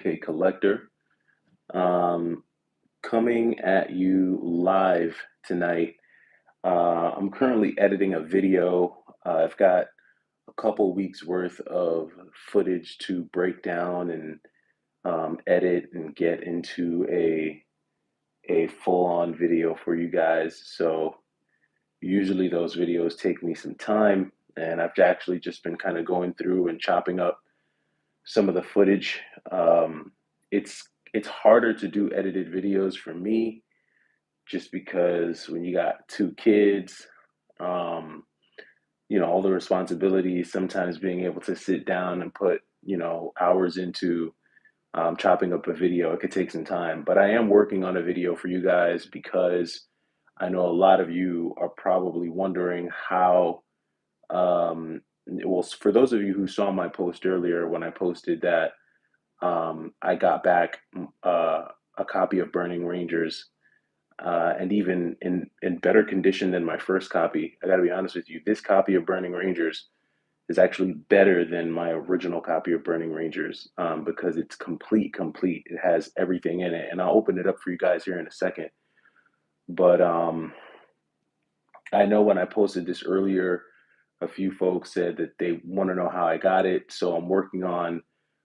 Okay, Collector. Um, Coming at you live tonight. I'm currently editing a video. I've got a couple weeks worth of footage to break down and edit and get into a full-on video for you guys. So usually those videos take me some time, and I've actually just been kind of going through and chopping up some of the footage. Um, it's harder to do edited videos for me just because when you got two kids, um, all the responsibilities, sometimes being able to sit down and put, hours into chopping up a video, it could take some time. But I am working on a video for you guys because I know a lot of you are probably wondering how well, for those of you who saw my post earlier when I posted that I got back a copy of Burning Rangers, and even in better condition than my first copy. I got to be honest with you, this copy of Burning Rangers is actually better than my original copy of Burning Rangers because it's complete. It has everything in it, and I'll open it up for you guys here in a second. But I know when I posted this earlier, a few folks said that they want to know how I got it. So I'm working on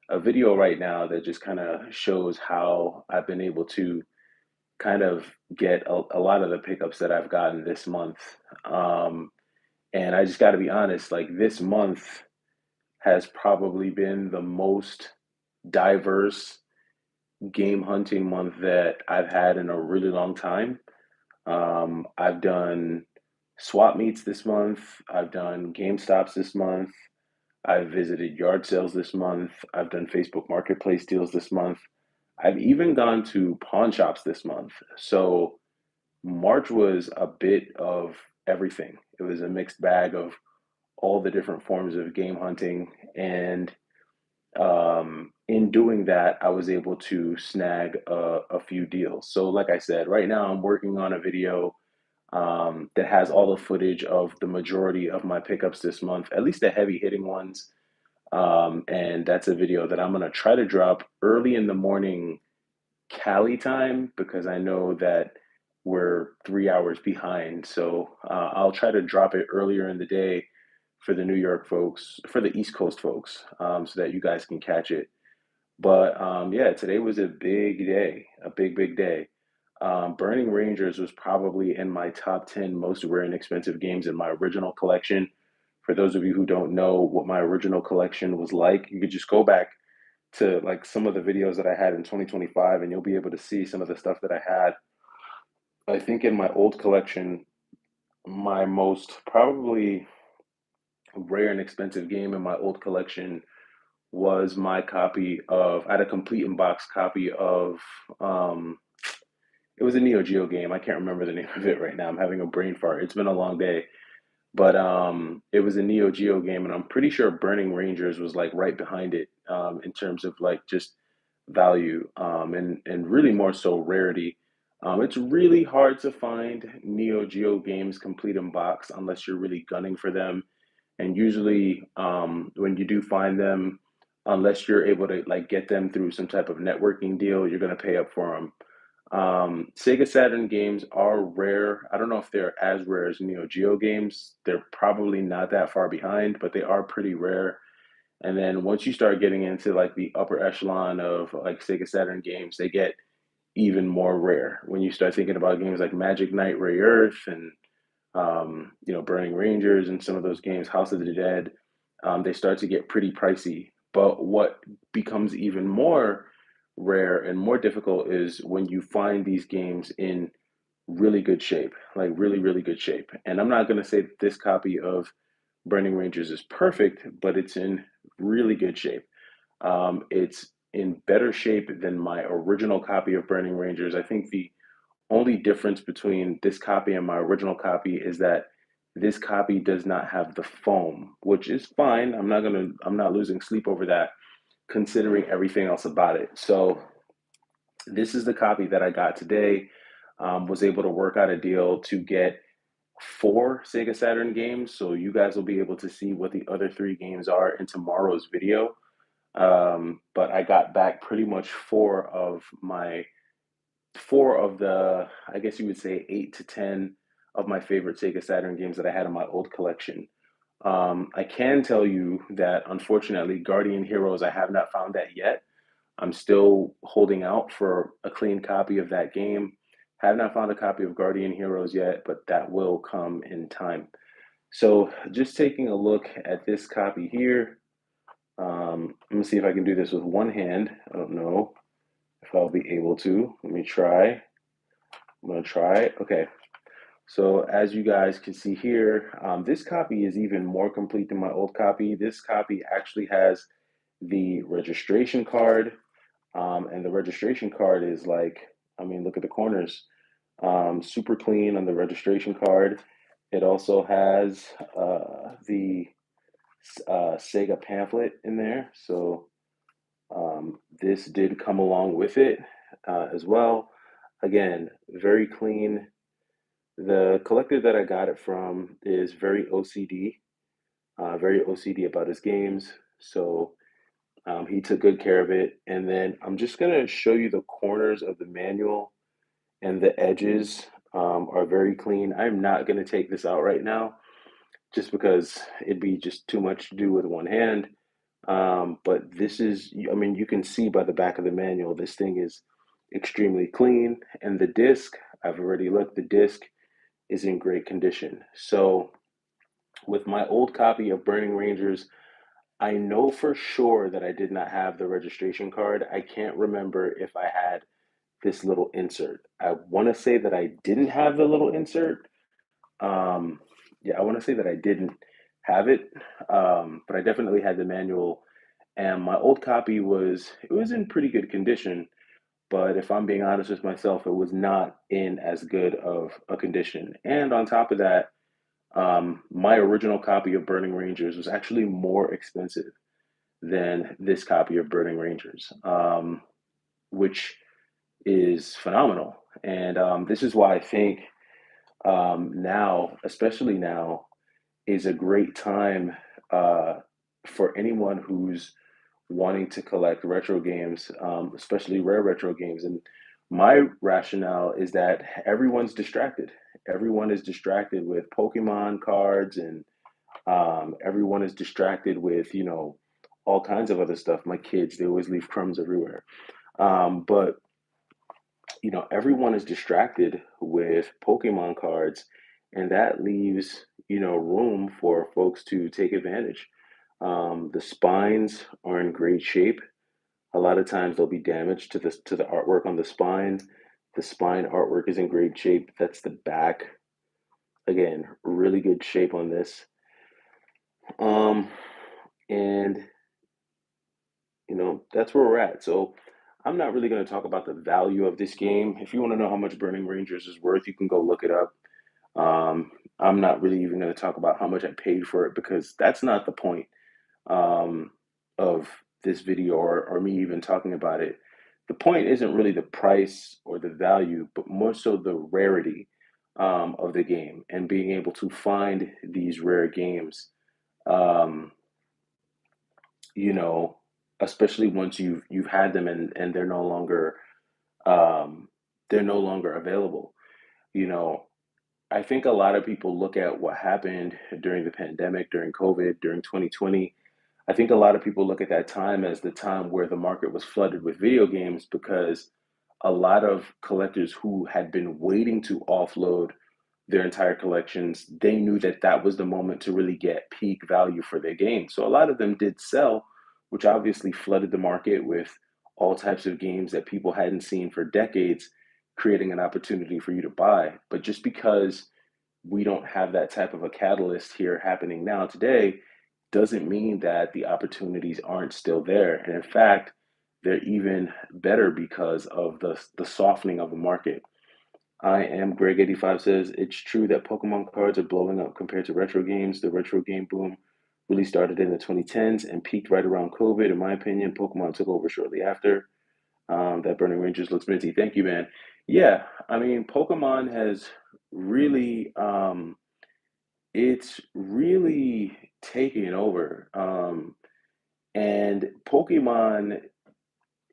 a video right now that just kind of shows how I've been able to kind of get a lot of the pickups that I've gotten this month. Um, and I just got to be honest, like this month has probably been the most diverse game hunting month that I've had in a really long time. I've done swap meets this month. I've done GameStops this month. I've visited yard sales this month. I've done Facebook Marketplace deals this month. I've even gone to pawn shops this month. So March was a bit of everything. It was a mixed bag of all the different forms of game hunting. And in doing that, I was able to snag a few deals. So, like I said, right now I'm working on a video that has all the footage of the majority of my pickups this month, at least the heavy hitting ones. And that's a video that I'm going to try to drop early in the morning Cali time because I know that we're 3 hours behind. So I'll try to drop it earlier in the day for the New York folks, for the East Coast folks, so that you guys can catch it. But yeah, today was a big day, a big day. Burning Rangers was probably in my top 10 most rare and expensive games in my original collection. For those of you who don't know what my original collection was like, you could just go back to like some of the videos that I had in 2025 and you'll be able to see some of the stuff that I had. I think in my old collection, my most probably rare and expensive game in my old collection was my copy of, I had a complete in box copy of, um, it was a Neo Geo game. I can't remember the name of it right now. I'm having a brain fart. It's been a long day. But it was a Neo Geo game, and I'm pretty sure Burning Rangers was like right behind it in terms of like just value and really more so rarity. It's really hard to find Neo Geo games complete in box unless you're really gunning for them. And usually, when you do find them, unless you're able to like get them through some type of networking deal, you're going to pay up for them. Sega Saturn games are rare. I don't know if they're as rare as Neo Geo games. They're probably not that far behind, but they are pretty rare. And then once you start getting into like the upper echelon of like Sega Saturn games, they get even more rare. When you start thinking about games like Magic Knight, Ray Earth, and Burning Rangers, and some of those games, House of the Dead, they start to get pretty pricey. But what becomes even more rare and more difficult is when you find these games in really good shape, like really good shape. And I'm not going to say that this copy of Burning Rangers is perfect, but it's in really good shape. It's in better shape than my original copy of Burning Rangers. I think the only difference between this copy and my original copy is that this copy does not have the foam, which is fine. I'm not losing sleep over that, considering everything else about it. So this is the copy that I got today. Was able to work out a deal to get 4 Sega Saturn games. So you guys will be able to see what the other 3 games are in tomorrow's video. But I got back pretty much four of the, I guess you would say, 8 to 10 of my favorite Sega Saturn games that I had in my old collection. I can tell you that unfortunately, Guardian Heroes, I have not found that yet. I'm still holding out for a clean copy of that game. Have not found a copy of Guardian Heroes yet, but that will come in time. So, just taking a look at this copy here. Let me see if I can do this with one hand. I don't know if I'll be able to. Let me try. I'm gonna try. Okay. So as you guys can see here, this copy is even more complete than my old copy. This copy actually has the registration card, and the registration card is like, I mean, look at the corners, super clean on the registration card. It also has the Sega pamphlet in there, so this did come along with it as well. Again, very clean. The collector that I got it from is very OCD about his games. So he took good care of it. And then I'm just going to show you the corners of the manual, and the edges are very clean. I'm not going to take this out right now just because it'd be just too much to do with one hand. But this is, I mean, you can see by the back of the manual, this thing is extremely clean. And the disc, I've already looked, the disc is in great condition. So with my old copy of Burning Rangers, I know for sure that I did not have the registration card. I can't remember if I had this little insert. I want to say that I didn't have the little insert. Um, yeah, I want to say that I didn't have it, but I definitely had the manual. And my old copy was in pretty good condition. But if I'm being honest with myself, it was not in as good of a condition. And on top of that, my original copy of Burning Rangers was actually more expensive than this copy of Burning Rangers, which is phenomenal. And this is why I think now, especially now, is a great time for anyone who's wanting to collect retro games, especially rare retro games. And my rationale is that everyone's distracted. Everyone is distracted with Pokemon cards, and everyone is distracted with, all kinds of other stuff. My kids, they always leave crumbs everywhere. But everyone is distracted with Pokemon cards, and that leaves, room for folks to take advantage. The spines are in great shape. A lot of times they'll be damaged to the artwork on the spine. The spine artwork is in great shape. That's the back. Again, really good shape on this. Um, and that's where we're at. So I'm not really going to talk about the value of this game. If you want to know how much Burning Rangers is worth, you can go look it up. I'm not really even going to talk about how much I paid for it because that's not the point um, of this video, or me even talking about it. The point isn't really the price or the value, but more so the rarity of the game and being able to find these rare games. Um, you know, Especially once you've had them, and um, they're no longer available. You know, I think a lot of people look at what happened during the pandemic, during COVID, during 2020. I think a lot of people look at that time as the time where the market was flooded with video games because a lot of collectors who had been waiting to offload their entire collections, they knew that that was the moment to really get peak value for their game. So a lot of them did sell, which obviously flooded the market with all types of games that people hadn't seen for decades, creating an opportunity for you to buy. But just because we don't have that type of a catalyst here happening now today doesn't mean that the opportunities aren't still there. And in fact, they're even better because of the softening of the market. I am Greg85 says it's true that Pokemon cards are blowing up compared to retro games. The retro game boom really started in the 2010s and peaked right around COVID. In my opinion, Pokemon took over shortly after. That Burning Rangers looks minty. Thank you, man. Yeah, I mean, Pokemon has really, it's really taken over. And Pokemon,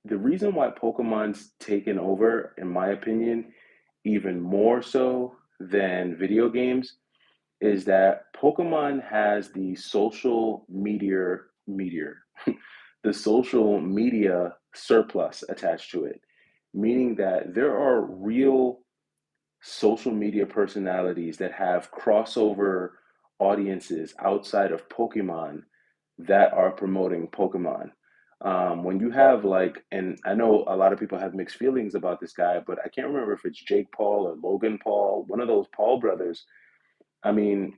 the reason why Pokemon's taken over, in my opinion, even more so than video games, is that Pokemon has the social media, the social media surplus attached to it, meaning that there are real social media personalities that have crossover audiences outside of Pokemon that are promoting Pokemon. When you have like, and I know a lot of people have mixed feelings about this guy, but I can't remember if it's Jake Paul or Logan Paul, one of those Paul brothers. I mean,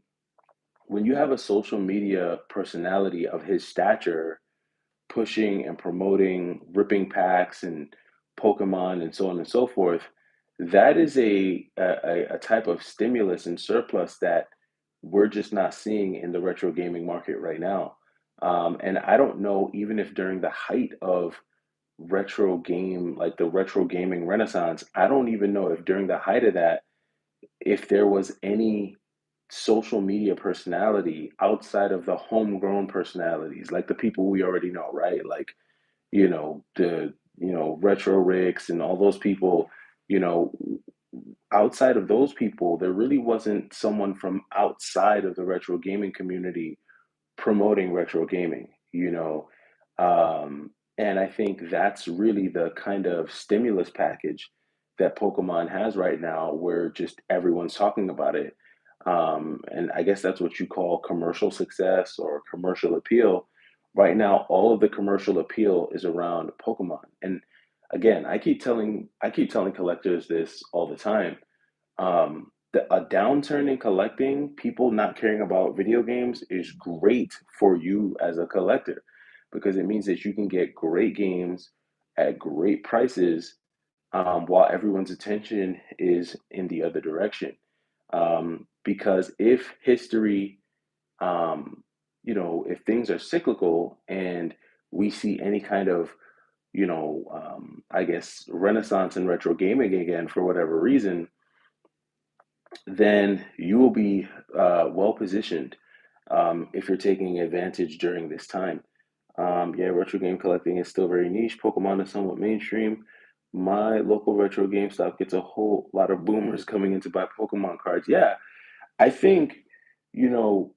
when you have a social media personality of his stature pushing and promoting ripping packs and Pokemon and so on and so forth, that is a type of stimulus and surplus that we're just not seeing in the retro gaming market right now. And I don't know, even if during the height of retro game, like the retro gaming renaissance, I don't even know if during the height of that, if there was any social media personality outside of the homegrown personalities, like the people we already know, right? Like, Retro Ricks and all those people, you know, outside of those people, there really wasn't someone from outside of the retro gaming community promoting retro gaming, you know. And I think that's really the kind of stimulus package that Pokemon has right now, where just everyone's talking about it. And I guess that's what you call commercial success or commercial appeal. Right now, all of the commercial appeal is around Pokemon. And again, I keep telling collectors this all the time. A downturn in collecting, people not caring about video games is great for you as a collector because it means that you can get great games at great prices while everyone's attention is in the other direction. Because if history, if things are cyclical and we see any kind of, I guess, renaissance in retro gaming again for whatever reason, then you will be well positioned if you're taking advantage during this time. Yeah, retro game collecting is still very niche. Pokemon is somewhat mainstream. My local retro GameStop gets a whole lot of boomers coming in to buy Pokemon cards. Yeah, I think, you know,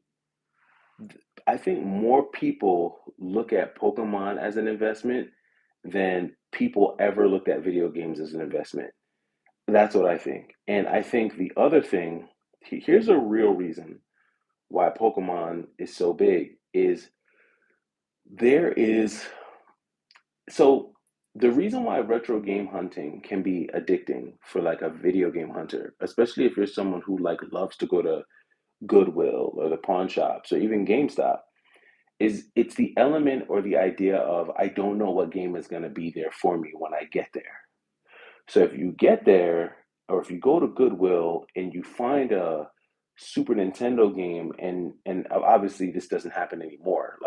I think more people look at Pokemon as an investment than people ever looked at video games as an investment. That's what I think. And I think the other thing, here's a real reason why Pokemon is so big is there is so the reason why retro game hunting can be addicting for like a video game hunter, especially if you're someone who like loves to go to Goodwill or the pawn shops or even GameStop, is it's the element or the idea of I don't know what game is going to be there for me when I get there. So if you get there, or if you go to Goodwill and you find a Super Nintendo game, and obviously this doesn't happen anymore.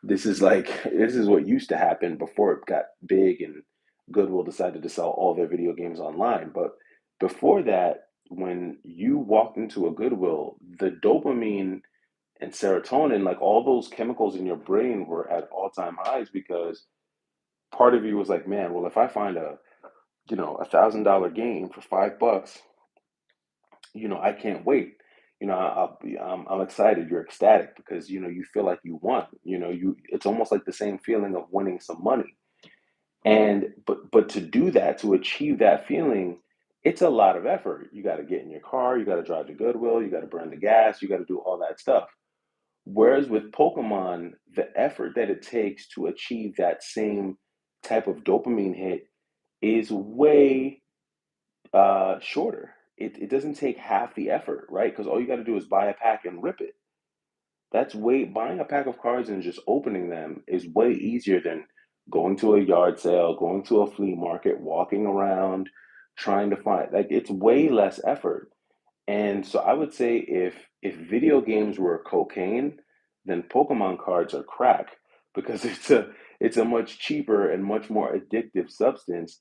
This is what used to happen before it got big and Goodwill decided to sell all their video games online. But before that, when you walked into a Goodwill, the dopamine and serotonin, like all those chemicals in your brain, were at all-time highs because part of you was like, man, well, if I find $1,000 game for $5, I can't wait. I'm excited. You're ecstatic because you feel like you won. It's almost like the same feeling of winning some money. And but to do that, to achieve that feeling, it's a lot of effort. You got to get in your car, you got to drive to Goodwill, you got to burn the gas, you got to do all that stuff. Whereas with Pokemon, the effort that it takes to achieve that same type of dopamine hit is way shorter. It doesn't take half the effort, right? Because all you got to do is buy a pack and rip it. Buying a pack of cards and just opening them is way easier than going to a yard sale, going to a flea market, walking around, trying to find, like, it's way less effort. And so I would say if video games were cocaine, then Pokemon cards are crack because it's a much cheaper and much more addictive substance.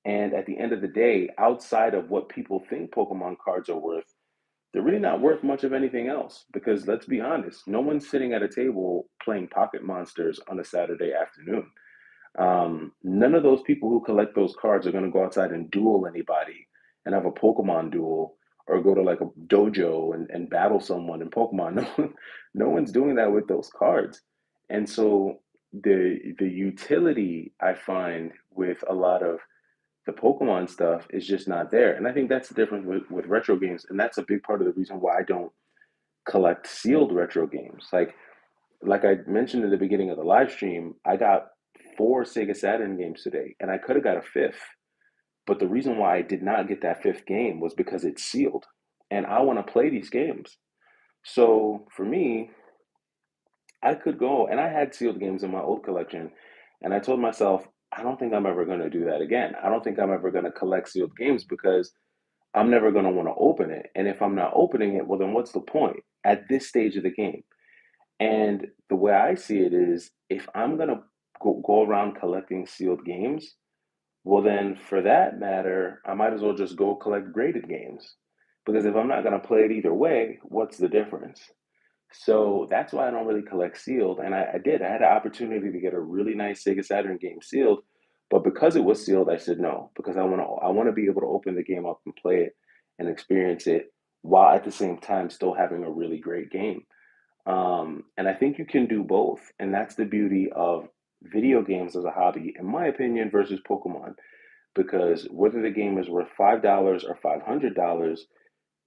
And at the end of the day, outside of what people think Pokemon cards are worth, they're really not worth much of anything else because let's be honest, no one's sitting at a table playing Pocket Monsters on a Saturday afternoon. None of those people who collect those cards are going to go outside and duel anybody and have a Pokemon duel or go to like a dojo and battle someone in Pokemon. No one's doing that with those cards. And so the utility I find with a lot of the Pokemon stuff is just not there. And I think that's the difference with retro games. And that's a big part of the reason why I don't collect sealed retro games. Like I mentioned in the beginning of the live stream, I got four Sega Saturn games today, and I could have got a fifth. But the reason why I did not get that fifth game was because it's sealed, and I want to play these games. So for me, I could go, and I had sealed games in my old collection, and I told myself, I don't think I'm ever going to do that again. I don't think I'm ever going to collect sealed games because I'm never going to want to open it. And if I'm not opening it, well, then what's the point at this stage of the game? And the way I see it is if I'm going to go around collecting sealed games, well, then for that matter, I might as well just go collect graded games. Because if I'm not going to play it either way, what's the difference? So that's why I don't really collect sealed. And I did. I had an opportunity to get a really nice Sega Saturn game sealed. But because it was sealed, I said no, because I want to be able to open the game up and play it and experience it while at the same time still having a really great game. And I think you can do both. And that's the beauty of video games as a hobby, in my opinion, versus Pokemon. Because whether the game is worth $5 or $500,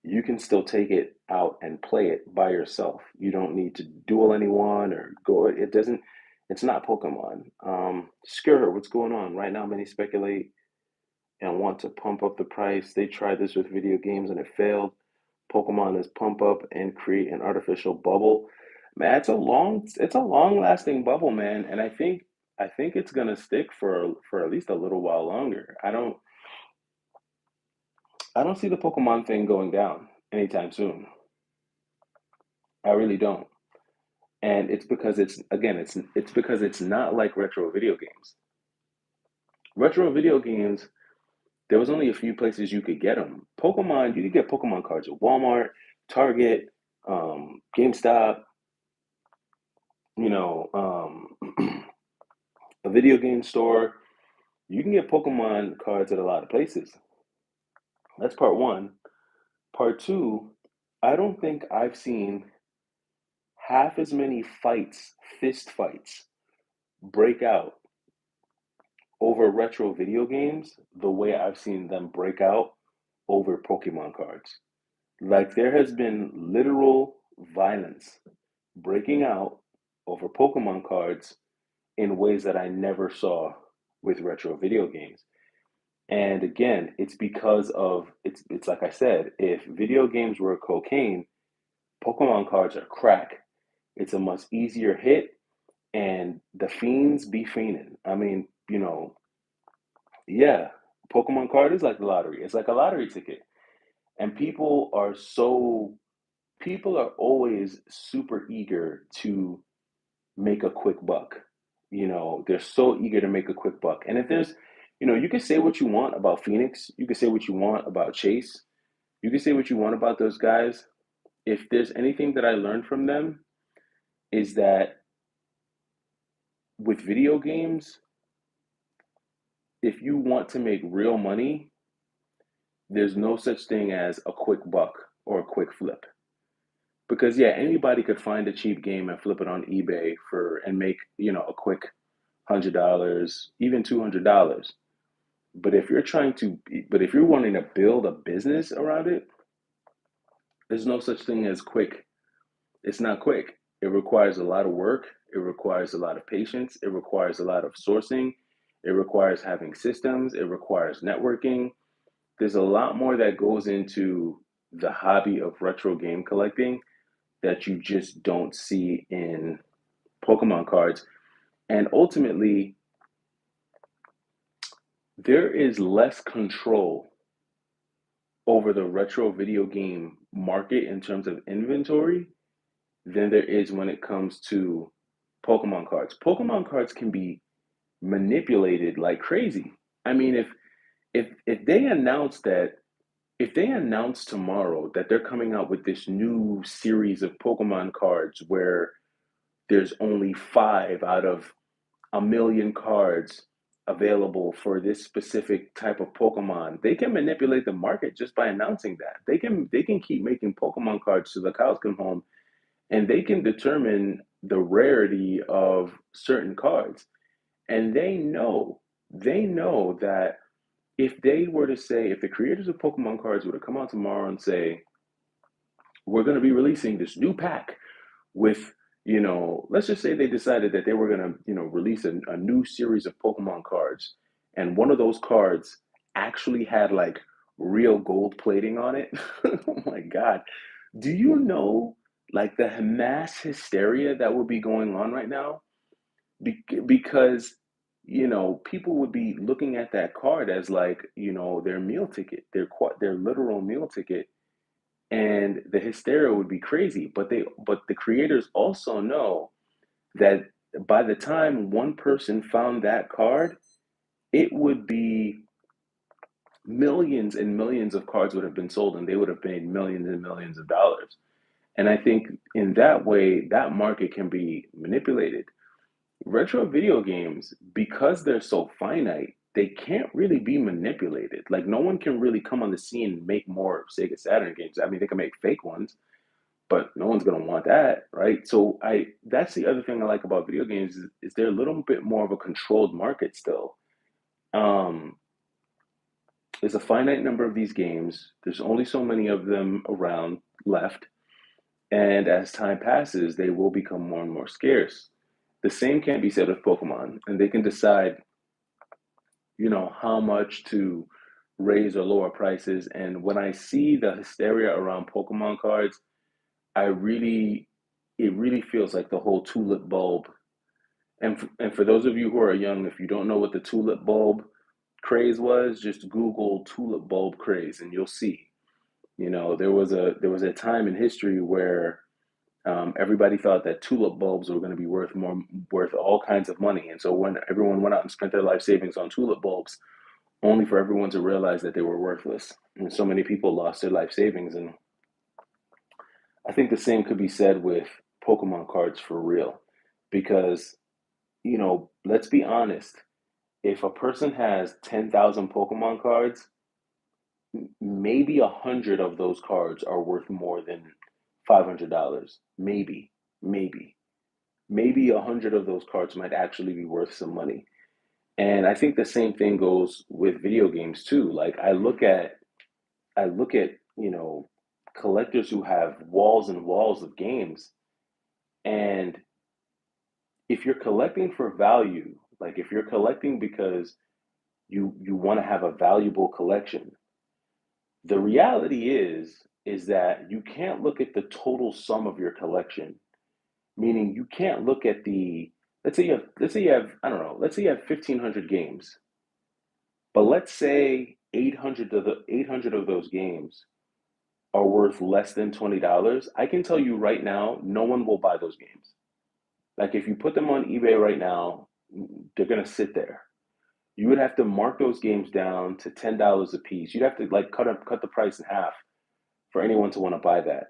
you can still take it out and play it by yourself. You don't need to duel anyone or go. It doesn't, it's not Pokemon. Sure, what's going on? Right now, many speculate and want to pump up the price. They tried this with video games and it failed. Pokemon is pump up and create an artificial bubble. Man, it's a long lasting bubble, man, and I think it's gonna stick for at least a little while longer. I don't see the Pokemon thing going down anytime soon. I really don't. And it's because it's because it's not like retro video games. Retro video games, there was only a few places you could get them. Pokemon, you could get Pokemon cards at Walmart, Target, GameStop, a video game store. You can get Pokemon cards at a lot of places. That's part one. Part two, I don't think I've seen half as many fights, fist fights, break out over retro video games the way I've seen them break out over Pokemon cards. Like there has been literal violence breaking out over Pokemon cards in ways that I never saw with retro video games. And again, it's because of it's like I said, if video games were cocaine, Pokemon cards are crack. It's a much easier hit and the fiends be fiending. I mean, yeah, Pokemon card is like the lottery. It's like a lottery ticket. And people are always super eager to make a quick buck. They're so eager to make a quick buck. And if you can say what you want about Phoenix, you can say what you want about Chase, you can say what you want about those guys. If there's anything that I learned from them, is that with video games, if you want to make real money, there's no such thing as a quick buck or a quick flip. Because yeah, anybody could find a cheap game and flip it on eBay for and make, a quick $100, even $200. But if you're wanting to build a business around it, there's no such thing as quick. It's not quick. It requires a lot of work. It requires a lot of patience. It requires a lot of sourcing. It requires having systems. It requires networking. There's a lot more that goes into the hobby of retro game collecting that you just don't see in Pokemon cards. And ultimately, there is less control over the retro video game market in terms of inventory than there is when it comes to Pokemon cards. Pokemon cards can be manipulated like crazy. I mean, if they announce that if they announce tomorrow that they're coming out with this new series of Pokemon cards where there's only 5 out of a million cards available for this specific type of Pokemon, they can manipulate the market just by announcing that. They can keep making Pokemon cards till the cows come home, and they can determine the rarity of certain cards. And they know that if they were to say, if the creators of Pokemon cards were to come out tomorrow and say, we're going to be releasing this new pack with, let's just say they decided that they were going to, release a new series of Pokemon cards, and one of those cards actually had like real gold plating on it. Oh my God. Do you know like the mass hysteria that would be going on right now? Because, people would be looking at that card as like, their meal ticket, their literal meal ticket, and the hysteria would be crazy. But the creators also know that by the time one person found that card, it would be millions and millions of cards would have been sold, and they would have made millions and millions of dollars. And I think in that way, that market can be manipulated. Retro video games, because they're so finite, they can't really be manipulated. Like, no one can really come on the scene and make more Sega Saturn games. I mean, they can make fake ones, but no one's gonna want that, right? So I that's the other thing I like about video games is they're a little bit more of a controlled market still. Um, there's a finite number of these games. There's only so many of them around left, and as time passes, they will become more and more scarce. The same can be said with Pokemon, and they can decide, how much to raise or lower prices. And when I see the hysteria around Pokemon cards, I really, it really feels like the whole tulip bulb. And for those of you who are young, if you don't know what the tulip bulb craze was, just Google tulip bulb craze and you'll see. There was a time in history where everybody thought that tulip bulbs were going to be worth all kinds of money, and so when everyone went out and spent their life savings on tulip bulbs, only for everyone to realize that they were worthless, and so many people lost their life savings. And I think the same could be said with Pokemon cards for real, because let's be honest. If a person has 10,000 Pokemon cards, maybe 100 of those cards are worth more than $500. Maybe, maybe 100 of those cards might actually be worth some money. And I think the same thing goes with video games too. Like I look at, collectors who have walls and walls of games. And if you're collecting for value, like if you're collecting because you want to have a valuable collection, the reality is that you can't look at the total sum of your collection. Meaning you can't look at the let's say you have I don't know, let's say you have 1,500 games, but let's say 800 of those games are worth less than $20. I can tell you right now, no one will buy those games. Like if you put them on eBay right now, they're gonna sit there. You would have to mark those games down to $10 a piece. You'd have to like cut the price in half for anyone to want to buy that.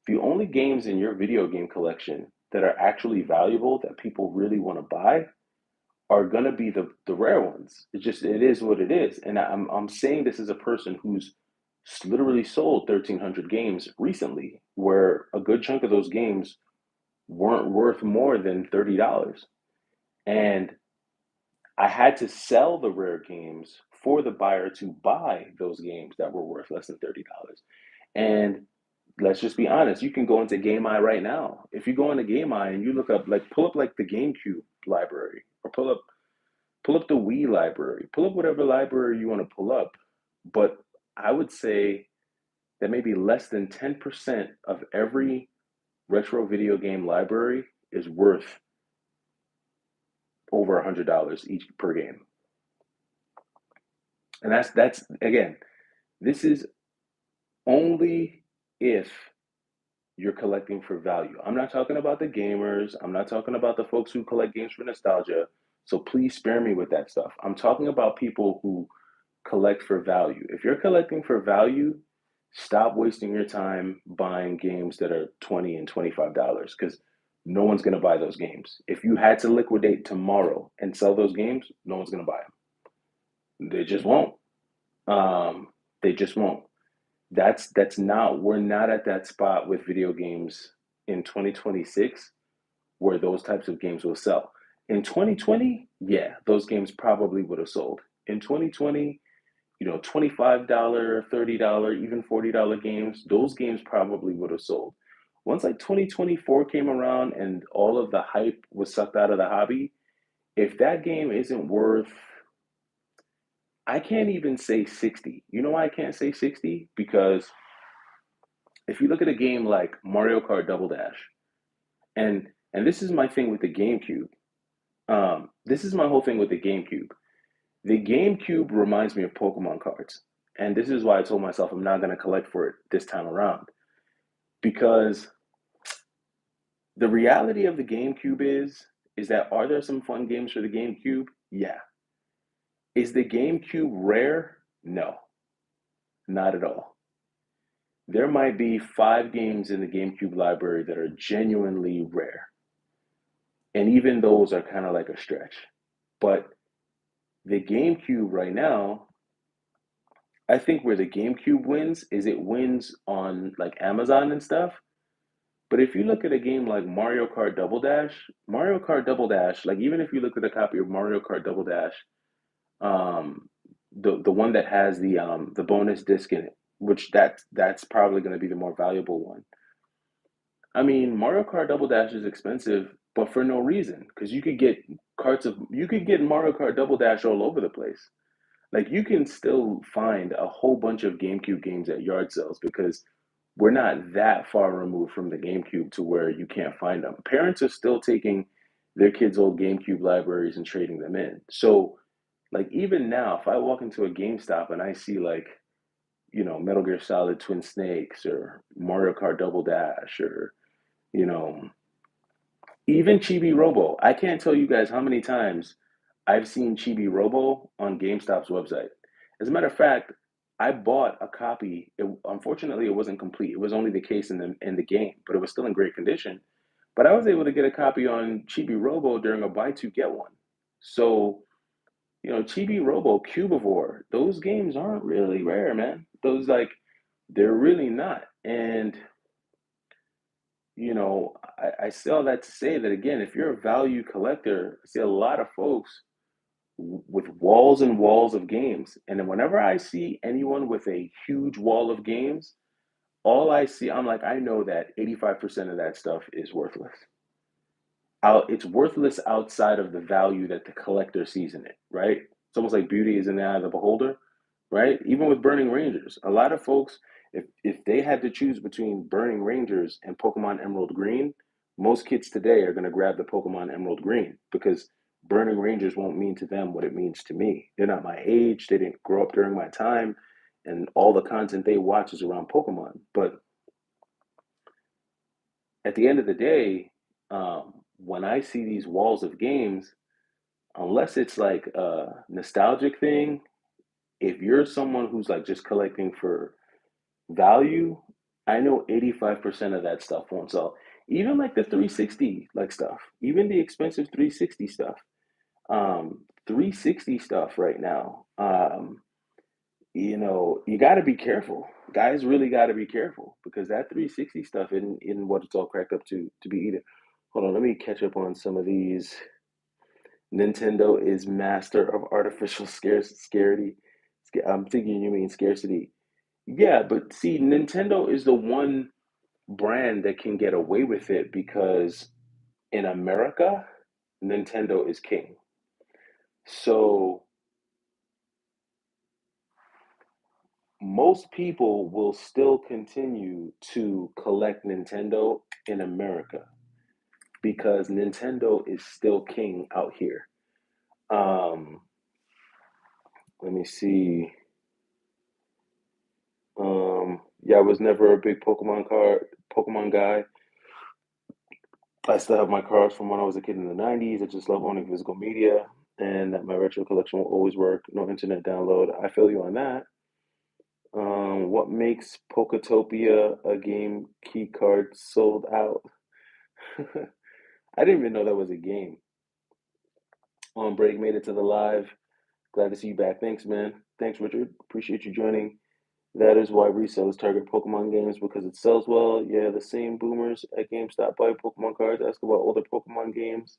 The only games in your video game collection that are actually valuable that people really want to buy are gonna be the rare ones. It is what it is. And I'm saying this as a person who's literally sold 1,300 games recently, where a good chunk of those games weren't worth more than $30. And I had to sell the rare games for the buyer to buy those games that were worth less than $30. And let's just be honest, you can go into GameEye right now. If you go into GameEye and you look up, like, pull up like the GameCube library, or pull up the Wii library, pull up whatever library you want to pull up. But I would say that maybe less than 10% of every retro video game library is worth over $100 each per game. And that's again, this is only if you're collecting for value. I'm not talking about the gamers. I'm not talking about the folks who collect games for nostalgia. So please spare me with that stuff. I'm talking about people who collect for value. If you're collecting for value, Stop wasting your time buying games that are $20 and $25 because no one's going to buy those games. If you had to liquidate tomorrow and sell those games, no one's going to buy them. They just won't. Um, they just won't. That's not we're not at that spot with video games in 2026 where those types of games will sell. In 2020, yeah, those games probably would have sold. In 2020, $25, $30, even $40 games, those games probably would have sold. Once like 2024 came around and all of the hype was sucked out of the hobby, if that game isn't worth, I can't even say 60. You know why I can't say 60? Because if you look at a game like Mario Kart Double Dash, and this is my thing with the GameCube. This is my whole thing with the GameCube. The GameCube reminds me of Pokemon cards. And this is why I told myself I'm not going to collect for it this time around. Because the reality of the GameCube is that are there some fun games for the GameCube? Yeah. Is the GameCube rare? No, not at all. There might be 5 games in the GameCube library that are genuinely rare. And even those are kind of like a stretch. But the GameCube right now, I think where the GameCube wins is it wins on like Amazon and stuff. But if you look at a game like Mario Kart Double Dash, like even if you look at a copy of Mario Kart Double Dash, um, the one that has the bonus disc in it, which that's probably going to be the more valuable one. I mean, Mario Kart Double Dash is expensive, but for no reason, because you could get Mario Kart Double Dash all over the place. Like you can still find a whole bunch of GameCube games at yard sales because we're not that far removed from the GameCube to where you can't find them. Parents are still taking their kids' old GameCube libraries and trading them in. So, like even now, if I walk into a GameStop and I see like, Metal Gear Solid Twin Snakes or Mario Kart Double Dash or, you know, even Chibi Robo. I can't tell you guys how many times I've seen Chibi Robo on GameStop's website. As a matter of fact, I bought a copy. Unfortunately, it wasn't complete. It was only the case in the game, but it was still in great condition. But I was able to get a copy on Chibi Robo during a buy two get one. So, Chibi Robo, Cubivore, those games aren't really rare, man. They're really not. And I say all that to say that again, if you're a value collector, I see a lot of folks with walls and walls of games. And then whenever I see anyone with a huge wall of games, all I see, I'm like, I know that 85% of that stuff is worthless. It's worthless outside of the value that the collector sees in it, right? It's almost like beauty is in the eye of the beholder, right? Even with Burning Rangers, a lot of folks, if they had to choose between Burning Rangers and Pokemon Emerald Green, most kids today are going to grab the Pokemon Emerald Green because Burning Rangers won't mean to them what it means to me. They're not my age, they didn't grow up during my time, and all the content they watch is around Pokemon. But at the end of the day, when I see these walls of games, unless it's like a nostalgic thing, if you're someone who's like just collecting for value, I know 85% of that stuff won't sell. Even like the 360 like stuff, even the expensive 360 stuff. 360 stuff right now. You got to be careful. Guys really got to be careful because that 360 stuff isn't what it's all cracked up to be either. Hold on, let me catch up on some of these. Nintendo is master of artificial scarcity. I'm thinking you mean scarcity. Yeah, but see, Nintendo is the one brand that can get away with it because in America, Nintendo is king. So most people will still continue to collect Nintendo in America because Nintendo is still king out here. Um, Let me see. Yeah, I was never a big Pokemon guy. I still have my cards from when I was a kid in the 90s. I just love owning physical media and that my retro collection will always work. No internet download. I feel you on that. What makes Poketopia a game key card sold out? I didn't even know that was a game. On break, made it to the live. Glad to see you back. Thanks, man. Thanks, Richard. Appreciate you joining. That is why resellers target Pokemon games because it sells well. Yeah, the same boomers at GameStop buy Pokemon cards, ask about older Pokemon games.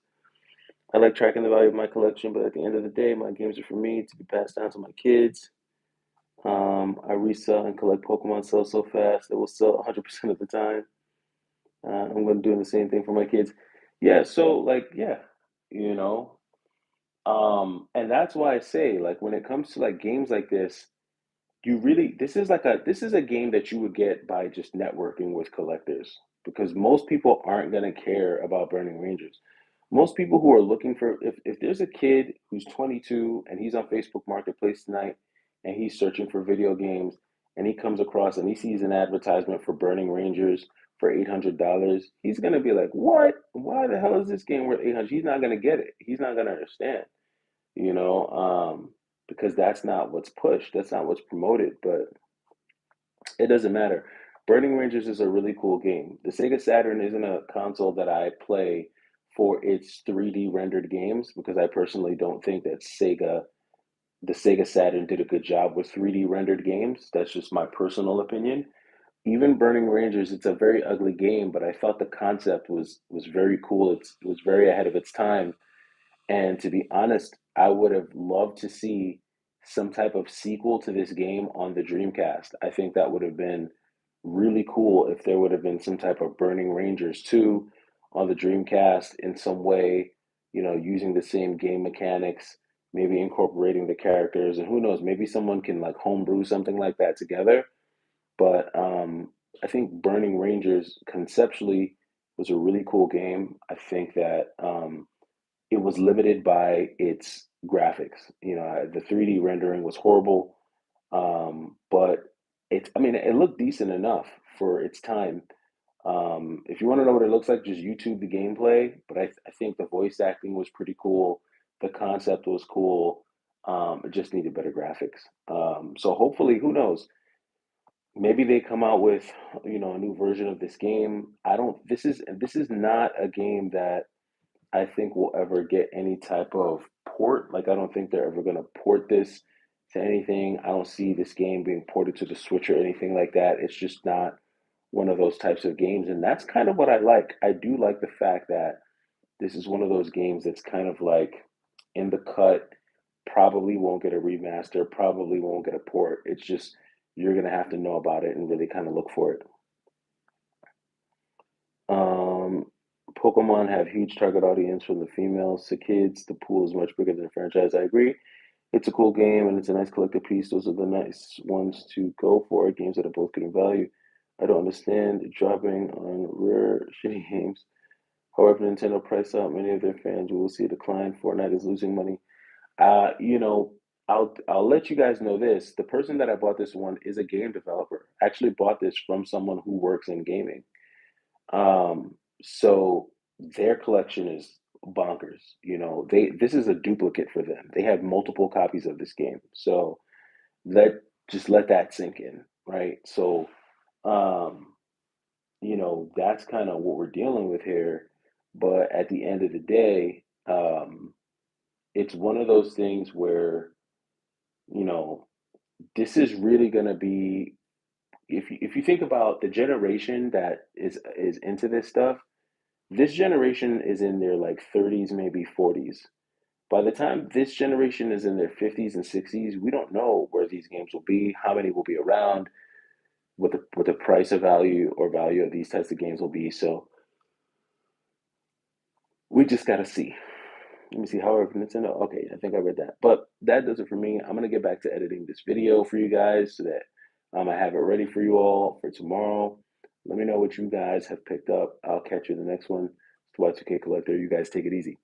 I like tracking the value of my collection, but at the end of the day, my games are for me to be passed down to my kids. I resell and collect Pokemon sell so fast it will sell 100% of the time. I'm going to do the same thing for my kids. Yeah, so like, yeah, you know, and that's why I say, like, when it comes to like games like this, this is a game that you would get by just networking with collectors because most people aren't going to care about Burning Rangers. Most people who are looking for if there's a kid who's 22 and he's on Facebook Marketplace tonight and he's searching for video games and he comes across and he sees an advertisement for Burning Rangers for $800, he's going to be like, "What? Why the hell is this game worth 800?" He's not going to get it. He's not going to understand, you know, because that's not what's pushed. That's not what's promoted, but it doesn't matter. Burning Rangers is a really cool game. The Sega Saturn isn't a console that I play for its 3D rendered games because I personally don't think that the Sega Saturn did a good job with 3D rendered games. That's just my personal opinion. Even Burning Rangers, it's a very ugly game, but I thought the concept was very cool. It was very ahead of its time, and to be honest, I would have loved to see some type of sequel to this game on the Dreamcast. I think that would have been really cool if there would have been some type of Burning Rangers 2 on the Dreamcast in some way, you know, using the same game mechanics, maybe incorporating the characters, and who knows, maybe someone can like homebrew something like that together. But I think Burning Rangers conceptually was a really cool game. I think that it was limited by its graphics. You know, the 3D rendering was horrible, but I mean, it looked decent enough for its time. If you want to know what it looks like, just YouTube the gameplay. But I think the voice acting was pretty cool. The concept was cool. It just needed better graphics. So hopefully, who knows? Maybe they come out with, you know, a new version of this game. I don't. This is not a game that I think will ever get any type of port. Like, I don't think they're ever going to port this to anything. I don't see this game being ported to the Switch or anything like that. It's just not one of those types of games. And that's kind of what I like. I do like the fact that this is one of those games that's kind of like in the cut, probably won't get a remaster, probably won't get a port. It's just, you're going to have to know about it and really kind of look for it. Um, Pokemon have huge target audience from the females to kids. The pool is much bigger than the franchise. I agree. It's a cool game and it's a nice collector piece. Those are the nice ones to go for. Games that are both good in value. I don't understand dropping on rare shitty games. However, Nintendo price out many of their fans. We will see a decline. Fortnite is losing money. You know, I'll let you guys know this. The person that I bought this one is a game developer. I actually bought this from someone who works in gaming. So their collection is bonkers. You know, this is a duplicate for them. They have multiple copies of this game. So let just let that sink in, right? So um, you know, that's kind of what we're dealing with here. But at the end of the day, it's one of those things where, you know, this is really gonna be if you think about the generation that is into this stuff. This generation is in their like 30s, maybe 40s. By the time this generation is in their 50s and 60s, we don't know where these games will be, how many will be around, what the price of value or value of these types of games will be. So we just gotta see. Let me see. However, Nintendo. Okay, I think I read that. But that does it for me. I'm gonna get back to editing this video for you guys so that I have it ready for you all for tomorrow. Let me know what you guys have picked up. I'll catch you in the next one. It's the Y2K Collector. You guys take it easy.